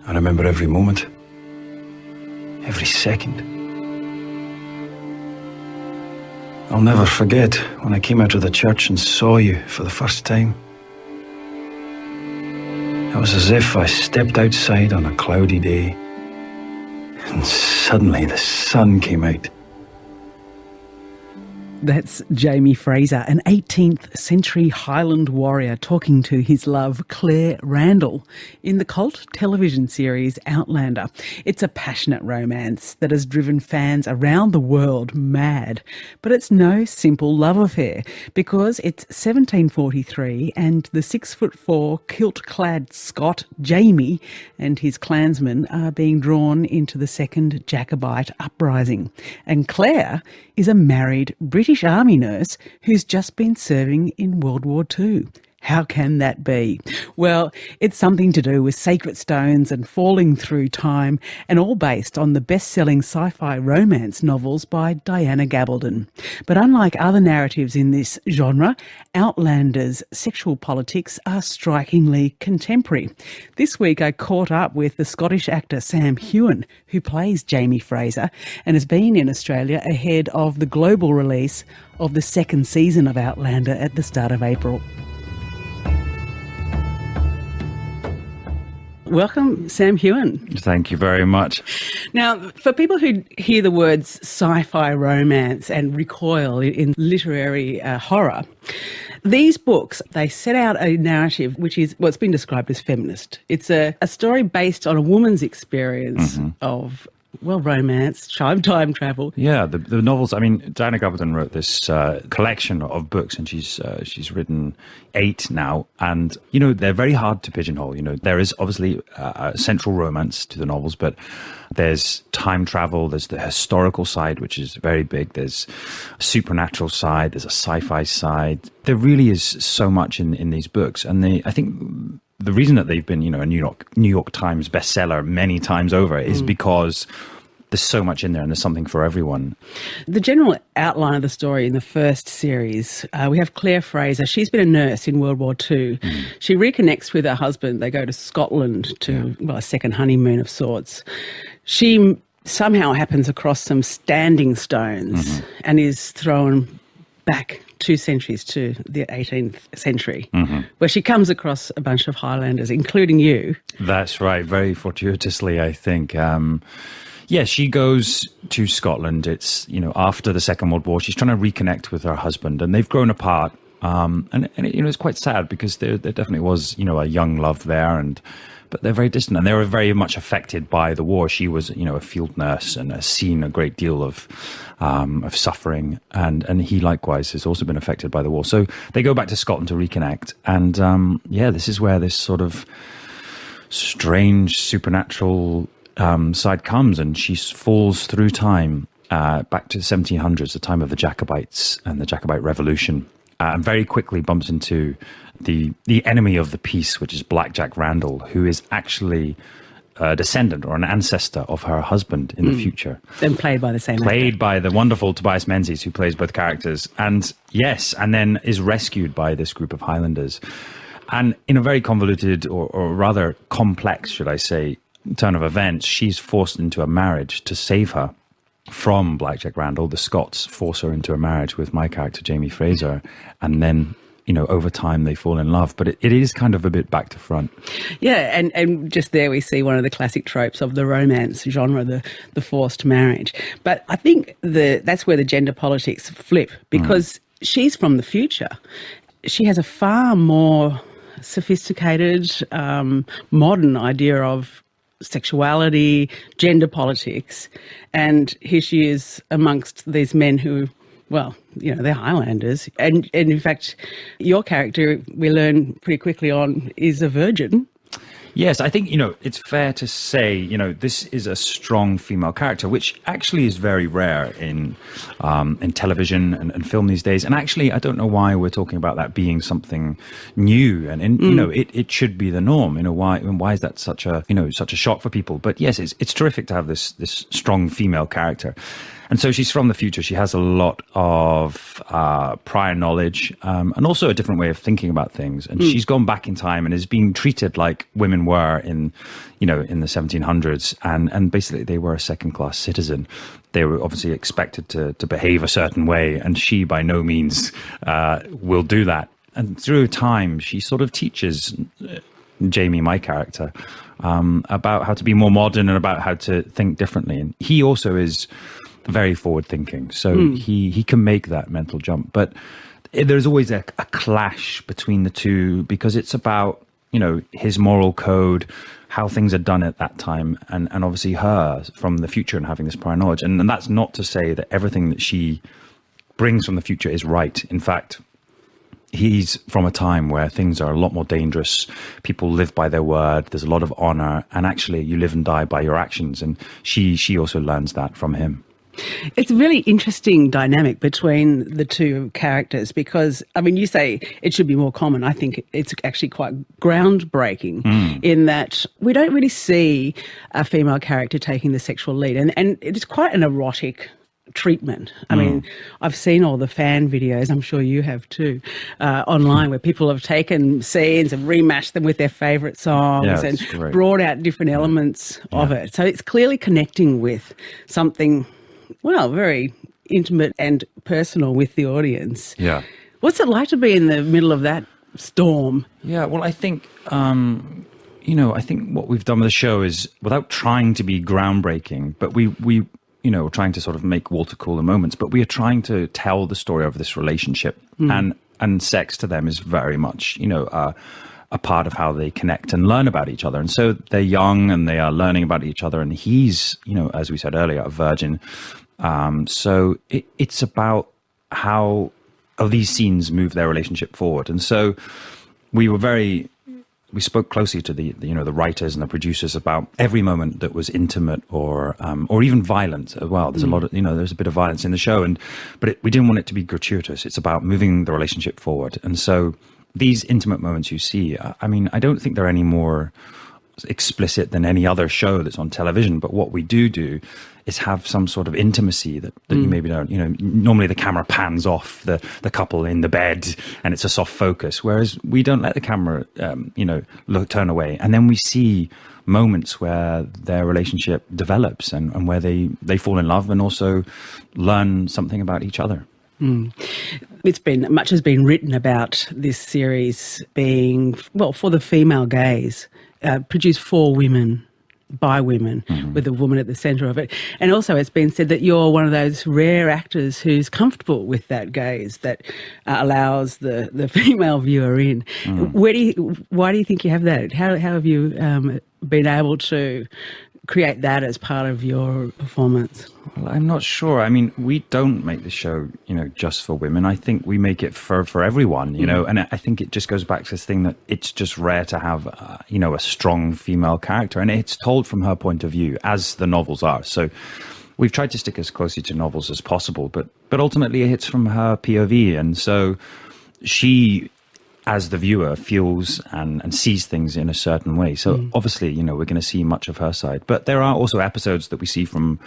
I remember every moment, every second. I'll never forget when I came out of the church and saw you for the first time. It was as if I stepped outside on a cloudy day, and suddenly the sun came out. That's Jamie Fraser, an 18th century Highland warrior talking to his love Claire Randall in the cult television series Outlander. It's a passionate romance that has driven fans around the world mad. But it's no simple love affair because it's 1743 and the 6'4" kilt-clad Scot Jamie and his clansmen are being drawn into the Second Jacobite uprising. And Claire is a married British Army nurse who's just been serving in World War II. How can that be? Well, it's something to do with sacred stones and falling through time, and all based on the best-selling sci-fi romance novels by Diana Gabaldon. But unlike other narratives in this genre, Outlander's sexual politics are strikingly contemporary. This week I caught up with the Scottish actor Sam Heughan, who plays Jamie Fraser and has been in Australia ahead of the global release of the second season of Outlander at the start of April. Welcome, Sam Heughan. Thank you very much. Now, for people who hear the words sci-fi romance and recoil in literary horror, these books, they set out a narrative which is what's been described as feminist. It's a story based on a woman's experience of, well, romance, time travel. Yeah, the novels, I mean, Diana Gabaldon wrote this collection of books, and she's written 8 now, and, you know, they're very hard to pigeonhole. You know, there is obviously a central romance to the novels, but there's time travel, there's the historical side, which is very big, there's a supernatural side, there's a sci-fi side. There really is so much in these books, and I think the reason that they've been, you know, a New York Times bestseller many times over is because there's so much in there and there's something for everyone. The general outline of the story in the first series, we have Claire Fraser. She's been a nurse in World War II. She reconnects with her husband. They go to Scotland to, well, a second honeymoon of sorts. She somehow happens across some standing stones and is thrown back 2 centuries to the 18th century, where she comes across a bunch of Highlanders, including you. That's right, very fortuitously, I think. Yeah, she goes to Scotland. It's, you know, after the Second World War. She's trying to reconnect with her husband, and they've grown apart. And you know, it's quite sad because there definitely was, you know, a young love there, but they're very distant, and they were very much affected by the war. She was, you know, a field nurse and has seen a great deal of suffering, and he likewise has also been affected by the war. So they go back to Scotland to reconnect, and yeah, this is where this sort of strange supernatural side comes, and she falls through time back to the 1700s, the time of the Jacobites and the Jacobite Revolution, and very quickly bumps into the enemy of the peace, which is Black Jack Randall, who is actually a descendant or an ancestor of her husband in the future. And played by the same actor. Played by the wonderful Tobias Menzies, who plays both characters. And yes, and then is rescued by this group of Highlanders. And in a very convoluted, or rather complex, should I say, turn of events, she's forced into a marriage to save her from Black Jack Randall. The Scots force her into a marriage with my character, Jamie Fraser, and then, you know, over time they fall in love. But it is kind of a bit back to front. Yeah, and just there we see one of the classic tropes of the romance genre, the forced marriage. But I think that's where the gender politics flip, because she's from the future. She has a far more sophisticated, modern idea of sexuality, gender politics, and here she is amongst these men who, well, you know, they're Highlanders, and in fact your character, we learn pretty quickly on, is a virgin. Yes, I think, you know, it's fair to say, you know, this is a strong female character, which actually is very rare in television and film these days. And actually, I don't know why we're talking about that being something new. And you know, it should be the norm. You know, why is that such a shock for people? But yes, it's terrific to have this strong female character. And so she's from the future. She has a lot of prior knowledge and also a different way of thinking about things. And she's gone back in time and is being treated like women women were in the 1700s, and basically they were a second-class citizen. They were obviously expected to behave a certain way, and she by no means will do that. And through time, she sort of teaches Jamie, my character, about how to be more modern and about how to think differently. And he also is very forward-thinking, so he can make that mental jump. But there's always a clash between the two, because it's about, his moral code, how things are done at that time, and obviously her from the future and having this prior knowledge. And that's not to say that everything that she brings from the future is right. In fact, he's from a time where things are a lot more dangerous. People live by their word. There's a lot of honor, and actually you live and die by your actions. And she also learns that from him. It's a really interesting dynamic between the two characters because, you say it should be more common. I think it's actually quite groundbreaking in that we don't really see a female character taking the sexual lead. And it's quite an erotic treatment. I've seen all the fan videos, I'm sure you have too, online, where people have taken scenes and rematched them with their favourite songs and brought out different elements of it. So it's clearly connecting with something, very intimate and personal with the audience. Yeah. What's it like to be in the middle of that storm? Yeah, well, I think, I think what we've done with the show is, without trying to be groundbreaking, but we're trying to sort of make water cooler moments, but we are trying to tell the story of this relationship. And sex to them is very much, a part of how they connect and learn about each other. And so they're young and they are learning about each other. And he's, as we said earlier, a virgin. So it's about how these scenes move their relationship forward. And so we spoke closely to the writers and the producers about every moment that was intimate or even violent as well. There's a lot of, there's a bit of violence in the show, but we didn't want it to be gratuitous. It's about moving the relationship forward. And so these intimate moments you see, I don't think they're any more explicit than any other show that's on television, but what we do is have some sort of intimacy that you maybe don't. Normally the camera pans off the couple in the bed and it's a soft focus, whereas we don't let the camera turn away, and then we see moments where their relationship develops and where they fall in love and also learn something about each other. Much has been written about this series being, for the female gaze, produced for women, by women, with a woman at the centre of it. And also it's been said that you're one of those rare actors who's comfortable with that gaze that allows the female viewer in. Why do you think you have that? How have you been able to create that as part of your performance? Well, I'm not sure. We don't make the show, just for women. I think we make it for everyone, and I think it just goes back to this thing that it's just rare to have, a strong female character, and it's told from her point of view, as the novels are. So we've tried to stick as closely to novels as possible, but ultimately it's from her POV, and so she, as the viewer, feels and sees things in a certain way. So obviously, we're going to see much of her side. But there are also episodes that we see from,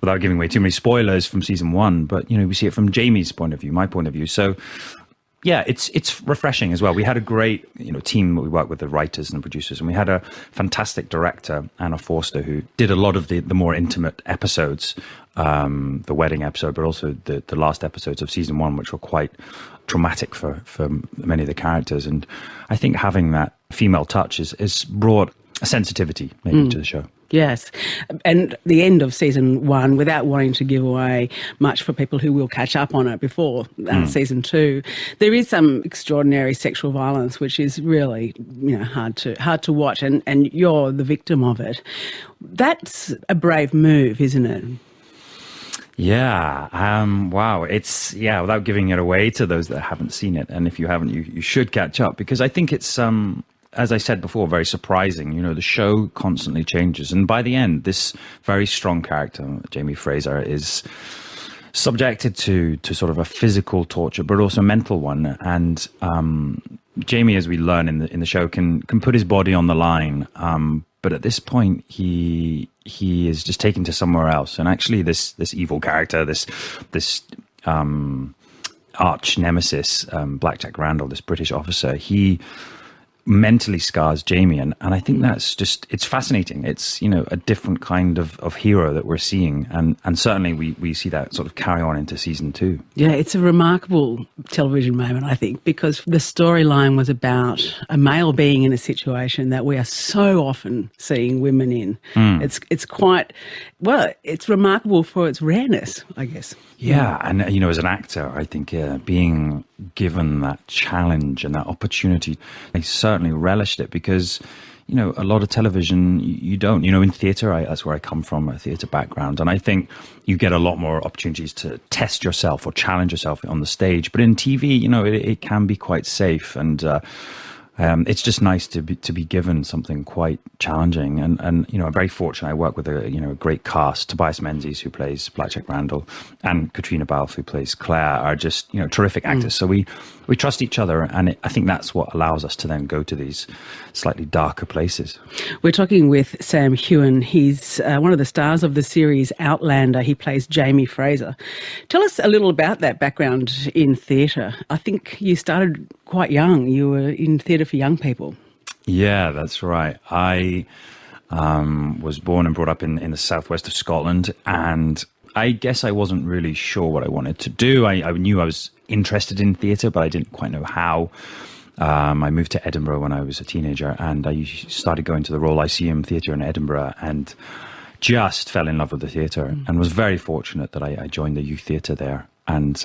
without giving away too many spoilers, from season 1. But, we see it from Jamie's point of view, my point of view. So, yeah, it's refreshing as well. We had a great, team that we worked with, the writers and the producers. And we had a fantastic director, Anna Forster, who did a lot of the more intimate episodes, the wedding episode, but also the last episodes of season 1, which were quite traumatic for many of the characters. And I think having that female touch is brought a sensitivity maybe to the show. Yes. And the end of season 1, without wanting to give away much for people who will catch up on it before season 2, there is some extraordinary sexual violence, which is really, hard to watch, and you're the victim of it. That's a brave move, isn't it? Yeah. Wow. It's, without giving it away to those that haven't seen it. And if you haven't, you should catch up, because I think it's, as I said before, very surprising. The show constantly changes. And by the end, this very strong character, Jamie Fraser, is subjected to sort of a physical torture, but also a mental one. And Jamie, as we learn in the show, can put his body on the line. But at this point, he is just taken to somewhere else. And actually, this evil character, this arch nemesis, Blackjack Randall, this British officer, he mentally scars Jamie, and I think that's just, it's fascinating. It's, you know, a different kind of hero that we're seeing, and certainly we see that sort of carry on into season 2. Yeah, it's a remarkable television moment, I think, because the storyline was about a male being in a situation that we are so often seeing women in. It's quite, well, it's remarkable for its rareness, I guess. Yeah, and you know, as an actor, I think being given that challenge and that opportunity, I certainly relished it, because, you know, a lot of television you don't. You know, in theatre, that's where I come from, a theatre background, and I think you get a lot more opportunities to test yourself or challenge yourself on the stage. But in TV, you know, it can be quite safe, and it's just nice to be given something quite challenging, and you know, I'm very fortunate. I work with a great cast. Tobias Menzies, who plays Blackjack Randall, and Katrina Balfe, who plays Claire, are just, you know, terrific actors. So we trust each other, and I think that's what allows us to then go to these slightly darker places. We're talking with Sam Heughan. He's one of the stars of the series Outlander. He plays Jamie Fraser. Tell us a little about that background in theatre. I think you started quite young. You were in theatre for young people. Yeah, that's right. I was born and brought up in the southwest of Scotland, and I guess I wasn't really sure what I wanted to do. I knew I was interested in theatre, but I didn't quite know how. I moved to Edinburgh when I was a teenager, and I started going to the Royal Lyceum Theatre in Edinburgh, and just fell in love with the theatre, and was very fortunate that I joined the youth theatre there. And,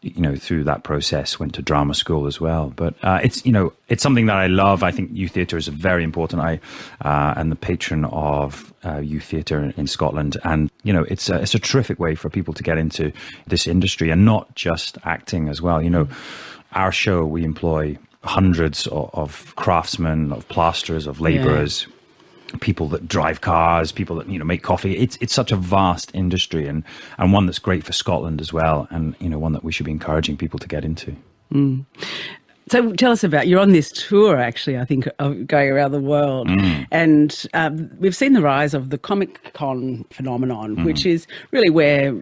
you know, through that process went to drama school as well. But it's, you know, it's something that I love. I think youth theatre is very important. I am the patron of youth theatre in Scotland. And, you know, it's a terrific way for people to get into this industry, and not just acting as well. You know, our show, we employ hundreds of craftsmen, of plasterers, of labourers, people that drive cars, people that, you know, make coffee. It's such a vast industry, and one that's great for Scotland as well, and, you know, one that we should be encouraging people to get into. So tell us about, you're on this tour, actually, I think, of going around the world, and we've seen the rise of the Comic-Con phenomenon, which is really where,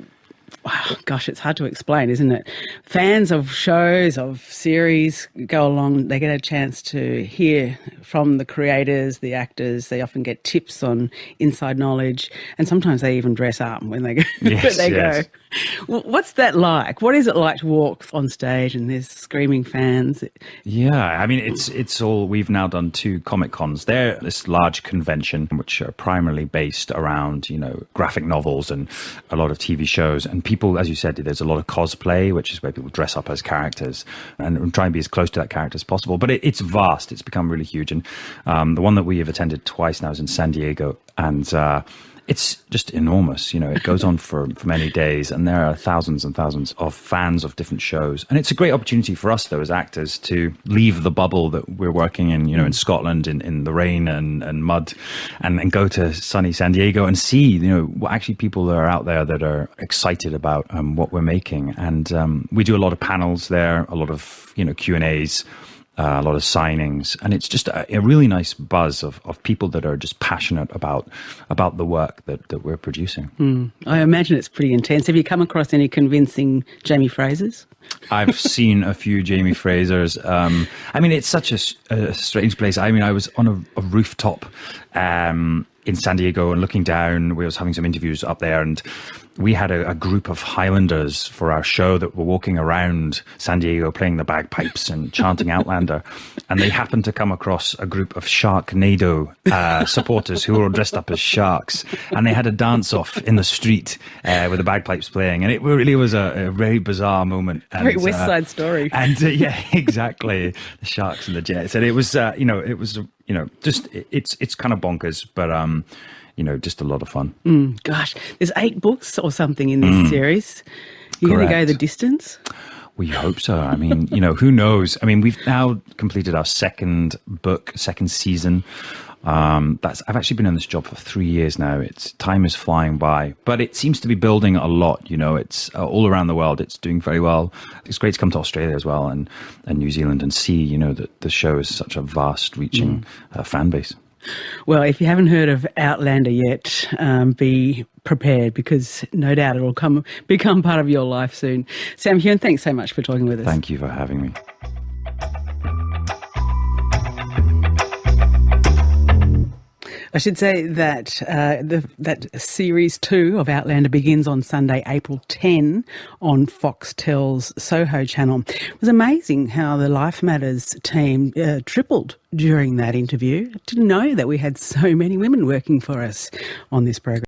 wow, gosh, it's hard to explain, isn't it? Fans of shows, of series go along, they get a chance to hear from the creators, the actors. They often get tips on inside knowledge, and sometimes they even dress up when they go. Go. What's that like? What is it like to walk on stage and there's screaming fans? Yeah, I mean, it's all, we've now done 2 Comic-Cons. They're this large convention which are primarily based around, you know, graphic novels and a lot of TV shows. And people, as you said, there's a lot of cosplay, which is where people dress up as characters and try and be as close to that character as possible. But it's vast. It's become really huge. And the one that we have attended twice now is in San Diego. And it's just enormous. You know, it goes on for many days, and there are thousands and thousands of fans of different shows. And it's a great opportunity for us, though, as actors, to leave the bubble that we're working in, you know, in Scotland, in the rain and mud, and go to sunny San Diego and see, you know, what actually people are out there that are excited about what we're making. And we do a lot of panels there, a lot of, you know, Q&As, a lot of signings, and it's just a really nice buzz of people that are just passionate about the work that we're producing. I imagine it's pretty intense. Have you come across any convincing Jamie Frasers? I've seen a few Jamie Frasers. I mean, it's such a strange place. I mean, I was on a rooftop in San Diego and looking down. We was having some interviews up there, and we had a group of Highlanders for our show that were walking around San Diego playing the bagpipes and chanting Outlander. And they happened to come across a group of Sharknado supporters who were all dressed up as sharks. And they had a dance-off in the street with the bagpipes playing. And it really was a very bizarre moment. And, very West Side Story. And yeah, exactly. The sharks and the jets. And it was, just it's kind of bonkers, but just a lot of fun. Gosh, there's 8 books or something in this series. You're going to go the distance? We hope so. I mean, who knows? I mean, we've now completed our second season. I've actually been in this job for 3 years now. Time is flying by, but it seems to be building a lot. It's all around the world. It's doing very well. It's great to come to Australia as well and New Zealand and see, that the show is such a vast reaching fan base. Well, if you haven't heard of Outlander yet, be prepared, because no doubt it will become part of your life soon. Sam Heughan, thanks so much for talking with us. Thank you for having me. I should say that that series 2 of Outlander begins on Sunday, April 10 on Foxtel's Soho channel. It was amazing how the Life Matters team tripled during that interview. I didn't know that we had so many women working for us on this program.